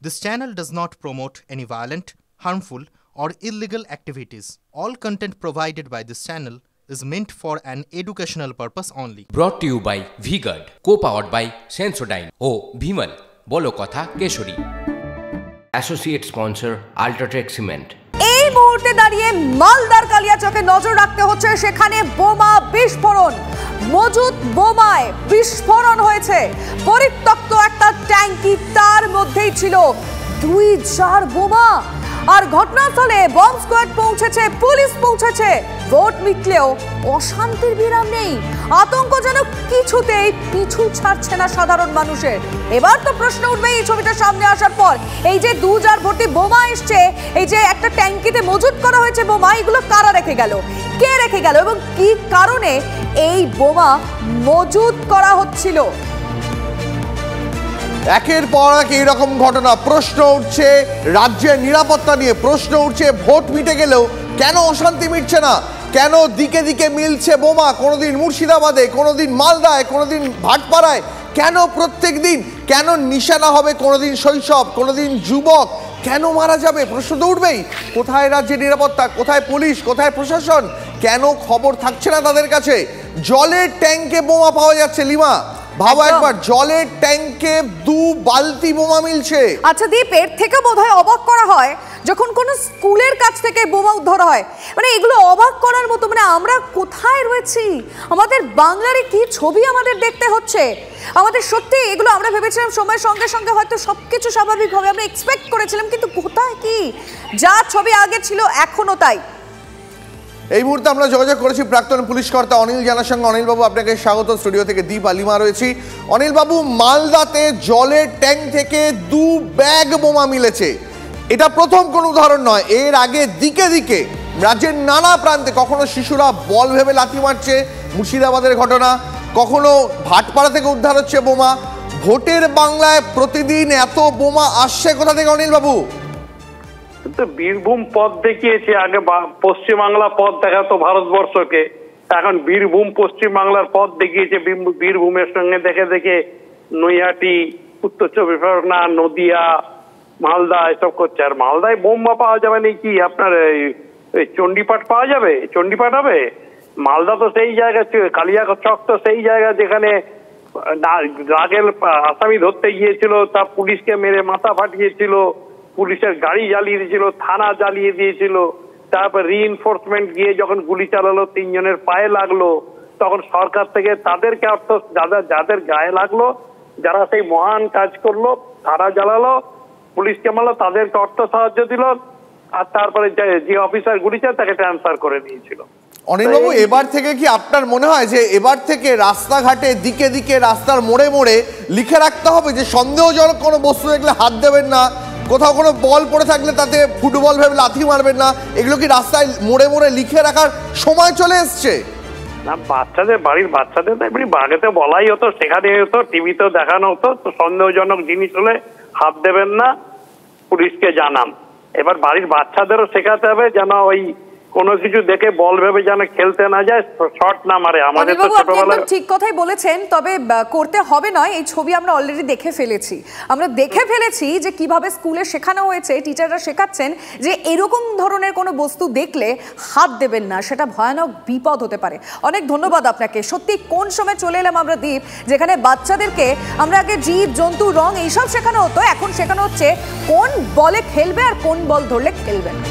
This channel does not promote any violent, harmful, or illegal activities. All content provided by this channel is meant for an educational purpose only. Brought to you by V-Guard, co-powered by Sensodyne O Bhimal, বলো কথা Keshari. Associate sponsor Ultratech Cement। এই মুহূর্তে দাঁড়িয়ে মালদার কালিয়াচকে নজর রাখতে হচ্ছে, সেখানে বোমা বিস্ফোরণ, মজুদ বোমায় বিস্ফোরণ হয়েছে। পরিত্যক্ত একটা ট্যাঙ্কি, তার মধ্যেই ছিল 2-4 বোমা। আর ঘটনাস্থলে বম্ব স্কোয়াড পৌঁছেছে, পুলিশ পৌঁছেছে। ভোট মিটলেও অশান্তির বিরাম নেই। আতঙ্ক যেন কিছুতেই পিছু ছাড়ছে না সাধারণ মানুষের। এবার তো প্রশ্ন উঠবে এই ছবিটা সামনে আসার পর, এই যে 2 ভর্তি বোমা এসছে, এই যে একটা ট্যাঙ্কিতে মজুদ করা হয়েছে বোমা, এগুলো কারা রেখে গেল, কে রেখে গেল এবং কি কারণে এই বোমা মজুদ করা হচ্ছিল? একের পর এক এইরকম ঘটনা। প্রশ্ন উঠছে রাজ্যের নিরাপত্তা নিয়ে, প্রশ্ন উঠছে ভোট মিটে গেলেও কেন অশান্তি মিটছে না, কেন দিকে দিকে মিলছে বোমা, কোনোদিন মুর্শিদাবাদে, কোনোদিন মালদায়, কোনোদিন ভাটপাড়ায়, কেন প্রত্যেক দিন, কেন নিশানা হবে কোনোদিন শৈশব, কোনোদিন যুবক, কেন মারা যাবে? প্রশ্ন তো উঠবেই। কোথায় রাজ্যের নিরাপত্তা, কোথায় পুলিশ, কোথায় প্রশাসন, কেন খবর থাকছে না তাদের কাছে? জলের ট্যাঙ্কে বোমা পাওয়া যাচ্ছে, লিমা ভাবা একবার, জলের ট্যাঙ্কে 2 বালতি বোমা মিলছে। আচ্ছা দীপ, এর থেকে বোধহয় অবাক করা হয় যখন কোনো স্কুলের কাছ থেকে বোমা উদ্ধার হয়। মানে এগুলো অবাক করার মতো, মানে আমরা কোথায় রয়েছি, আমাদের বাংলারই কি ছবি আমাদের দেখতে হচ্ছে। আমাদের সত্যি এগুলো আমরা ভেবেছিলাম সময়ের সঙ্গে সঙ্গে হয়তো সবকিছু স্বাভাবিকভাবে আমরা এক্সপেক্ট করেছিলাম, কিন্তু কোথায় কি, যা ছবি আগে ছিল এখনো তাই। এই মুহূর্তে আমরা যোগাযোগ করেছি প্রাক্তন পুলিশ কর্তা অনিল জানার সঙ্গে। অনিল বাবু, আপনাকে স্বাগত। স্টুডিও থেকে দীপ আলিমা রয়েছি। অনিল বাবু, মালদাতে জলের ট্যাঙ্ক থেকে 2 ব্যাগ বোমা মিলেছে, এটা প্রথম কোনো উদাহরণ নয়। এর আগে দিকে দিকে রাজ্যের নানা প্রান্তে কখনো শিশুরা বল ভেবে লাথি মারছে, মুর্শিদাবাদের ঘটনা, কখনো ভাটপাড়া থেকে উদ্ধার হচ্ছে বোমা। ভোটের বাংলায় প্রতিদিন এত বোমা আসছে কোথা থেকে অনিল বাবু? বীরভূম পথ দেখিয়েছে, আগে পশ্চিমবাংলা পথ দেখাতো ভারতবর্ষকে, এখন বীরভূম পশ্চিমবাংলার পথ দেখিয়েছে। বীরভূমের সঙ্গে দেখে দেখে নৈহাটি, উত্তর চব্বিশ পরগনা, নদিয়া, মালদা এসব করছে। আর মালদায় বোমা পাওয়া যাবে না কি, আপনার চণ্ডীপাঠ পাওয়া যাবে, চণ্ডীপাঠ হবে। মালদা তো সেই জায়গা, কালিয়াচক তো সেই জায়গা যেখানে রাগের আসামি ধরতে গিয়েছিল, তা পুলিশকে মেরে মাথা ফাটিয়েছিল, পুলিশের গাড়ি জ্বালিয়ে দিয়েছিল, থানা জ্বালিয়ে দিয়েছিল। তারপর রিইনফোর্সমেন্ট গিয়ে যখন গুলি চালালো, 3 জনের পায়ে লাগলো, তখন সরকার থেকে তাদেরকে অর্থ, যাদের গায়ে লাগলো, যারা সেই মহান কাজ করলো, থানা জ্বালালো, পুলিশকে মারলো, তাদেরকে অর্থ সাহায্য দিল, আর তারপরে যে অফিসার গুলি চায় তাকে ট্রান্সফার করে দিয়েছিল। অনিলবাবু, এবার থেকে কি আপনার মনে হয় যে এবার থেকে রাস্তাঘাটে দিকে দিকে রাস্তার মোড়ে মোড়ে লিখে রাখতে হবে যে সন্দেহজনক কোনো বস্তু দেখলে হাত দেবেন না, কোথাও কোনো বল পড়ে থাকলে তাতে ফুটবল ভেবে লাথি মারবেন না, এগুলো কি রাস্তায় মোড়ে মোড়ে লিখে রাখার সময় চলে এসছে? না, বাচ্চাদের, বাড়ির বাচ্চাদের তো এমনি আগেতে বলাই হতো, শেখানো হতো, টিভিতেও দেখানো হতো, তো সন্দেহজনক জিনিস হলে হাত দেবেন না, পুলিশকে জানান। এবার বাড়ির বাচ্চাদেরও শেখাতে হবে যেন ওই কোনো কিছু দেখে বল ভেবে যেন খেলতে না যায়, শট না মারে। আমাদের তো ছোটবেলায় ঠিক কথাই বলেছেন, তবে করতে হবে নয়। এই ছবি আমরা অলরেডি দেখে ফেলেছি, আমরা দেখে ফেলেছি যে কিভাবে স্কুলে শেখানো হয়েছে, টিচাররা শেখাচ্ছেন যে এরকম ধরনের কোনো বস্তু দেখলে হাত দেবেন না, সেটা ভয়ানক বিপদ হতে পারে। অনেক ধন্যবাদ আপনাকে। সত্যি কোন সময় চলে এলাম আমরা দীপ, যেখানে বাচ্চাদেরকে আমরা আগে জীব জন্তু রং এইসব শেখানো হতো, এখন শেখানো হচ্ছে কোন বলে খেলবে আর কোন বল ধরলে খেলবে না।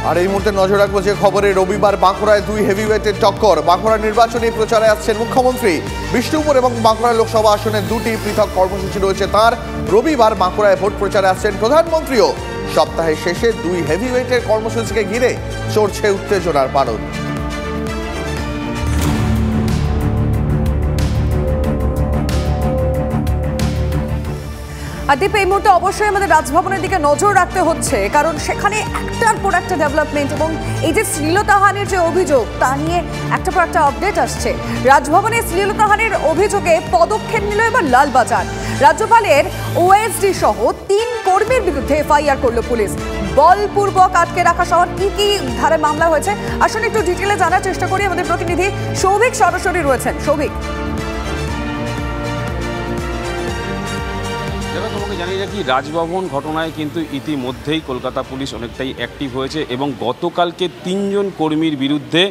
আর এই মুহূর্তে নজর রাখবো যে খবরে, রবিবার বাঁকুড়ায় 2 হেভিওয়েটের টক্কর। বাঁকুড়া নির্বাচনী প্রচারে আসছেন মুখ্যমন্ত্রী। বিষ্ণুপুর এবং বাঁকুড়া লোকসভা আসনে 2টি পৃথক কর্মসূচি রয়েছে তাঁর। রবিবার বাঁকুড়ায় ভোট প্রচারে আসছেন প্রধানমন্ত্রীও। সপ্তাহের শেষে 2 হেভিওয়েটের কর্মসূচিকে ঘিরে চড়ছে উত্তেজনার পারদ। দীপ, এই মুহূর্তে অবশ্যই আমাদের রাজভবনের দিকে নজর রাখতে হচ্ছে, কারণ সেখানে একটার পর একটা ডেভেলপমেন্ট এবং এই যে শ্লীলতাহানির যে অভিযোগ, তা নিয়ে একটা পর একটা আপডেট আসছে। রাজভবনে শ্লীলতাহানির অভিযোগে পদক্ষেপ নিল এবার লালবাজার। রাজ্যপালের ওএসডি সহ 3 কর্মীর বিরুদ্ধে এফআইআর করলো পুলিশ। বলপূর্বক আটকে রাখা সহ কি কি ধারায় মামলা হয়েছে, আসলে একটু ডিটেলে জানার চেষ্টা করি। আমাদের প্রতিনিধি সৌভিক সরাসরি রয়েছেন। সৌভিক, জানি রাখি, রাজভবন ঘটনায় কিন্তু ইতিমধ্যেই কলকাতা পুলিশ অনেকটাই অ্যাক্টিভ হয়েছে এবং গতকালকে 3 জন কর্মীর বিরুদ্ধে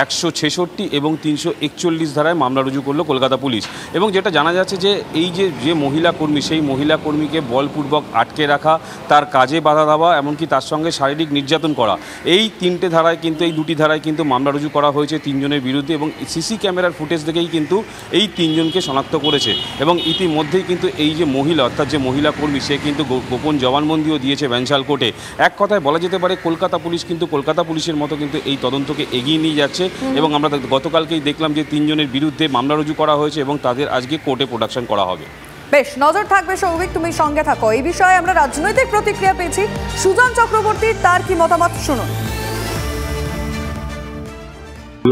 166 এবং 341 ধারায় মামলা রুজু করলো কলকাতা পুলিশ। এবং যেটা জানা যাচ্ছে যে এই যে মহিলা কর্মী, সেই মহিলা কর্মীকে বলপূর্বক আটকে রাখা, তার কাজে বাধা দেওয়া, এমনকি তার সঙ্গে শারীরিক নির্যাতন করা, এই 3টে ধারায় কিন্তু, এই 2টি ধারায় কিন্তু মামলা রুজু করা হয়েছে 3 জনের বিরুদ্ধে। এবং সিসি ক্যামেরার ফুটেজ দেখেই কিন্তু এই 3 জনকে শনাক্ত করেছে। এবং ইতিমধ্যেই কিন্তু এই যে মহিলা, অর্থাৎ যে মহিলা কর্মী, সে কিন্তু গোপন জবানবন্দিও দিয়েছে ভ্যানসাল কোর্টে। এক কথায় বলা যেতে পারে কলকাতা পুলিশ কিন্তু কলকাতা পুলিশের মতো কিন্তু এই তদন্তকে এগিয়ে নিয়ে যাচ্ছে। এবং আমরা গতকালকেই দেখলাম যে 3 জনের বিরুদ্ধে মামলা রুজু করা হয়েছে এবং তাদের আজকে কোর্টে প্রোডাকশন করা হবে। বেশ, নজর থাকবে সৌভিক, তুমি সঙ্গে থাকো। এই বিষয়ে আমরা রাজনৈতিক প্রতিক্রিয়া পেয়েছি। সুজন চক্রবর্তী, তার কি মতামত শুনুন।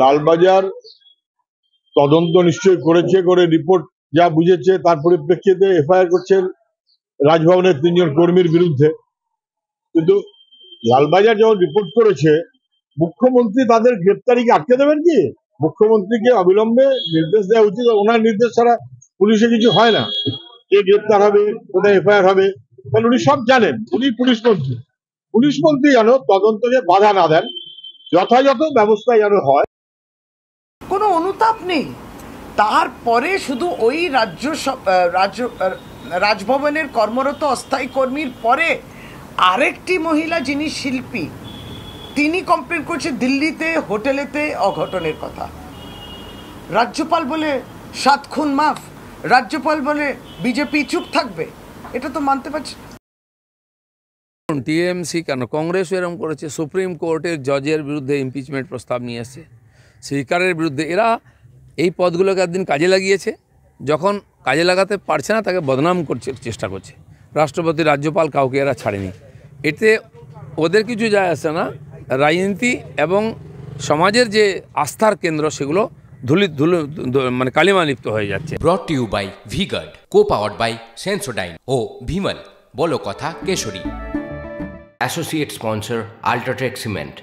লালবাজার তদন্ত নিশ্চয়ই করেছে, করে রিপোর্ট যা বুঝেছে তার পরিপ্রেক্ষিতে এফআইআর করছেন রাজভবনের 3 জন কর্মীর বিরুদ্ধে। কিন্তু লালবাজার যখন রিপোর্ট করেছে, মুখ্যমন্ত্রী তাদের গ্রেপ্তারিকে আটকে দেবেন কি? মুখ্যমন্ত্রীকে অবিলম্বে নির্দেশ দেওয়া উচিত। ওনার নির্দেশ ছাড়া পুলিশে কিছু হয় না। কে গ্রেপ্তার হবে, কোথায় এফআইআর হবে, কারণ উনি সব জানেন। উনি পুলিশ মন্ত্রী যেন তদন্তকে বাধা না দেন, যথাযথ ব্যবস্থা যেন হয়। কোনো অনুতাপ নেই। তারপরে শুধু ওই রাজভবনের কর্মরত অস্থায়ী কর্মীর পরে আরেকটি মহিলা যিনি শিল্পী, তিনি কমপ্লেন করছে দিল্লিতে হোটেলেতে অঘটনের কথা। রাজ্যপাল বলে 7 খুন মাফ, রাজ্যপাল বলে বিজেপি চুপ থাকবে, এটা তো মানতে পারছি না। টিএমসি কেন, কংগ্রেস এরকম করেছে, সুপ্রিম কোর্টের জজের বিরুদ্ধে ইমপিচমেন্ট প্রস্তাব নিয়ে এসছে, স্পিকারের বিরুদ্ধে। এরা এই পদগুলোকে একদিন কাজে লাগিয়েছে, যখন কাজে লাগাতে পারছে না তাকে বদনাম করছে, চেষ্টা করছে। রাষ্ট্রপতি, রাজ্যপাল, কাউকে এরা ছাড়েনি। এতে ওদের কিছু যায় আসে না। রাজনীতি এবং সমাজের যে আস্থার কেন্দ্র, সেগুলো মানে কালিমালিপ্ত হয়ে যাচ্ছে। Brought to you by VGuard, co powered by Sensodyne ও ভিমল বলো কথা কেশরী। Associate sponsor UltraTech cement.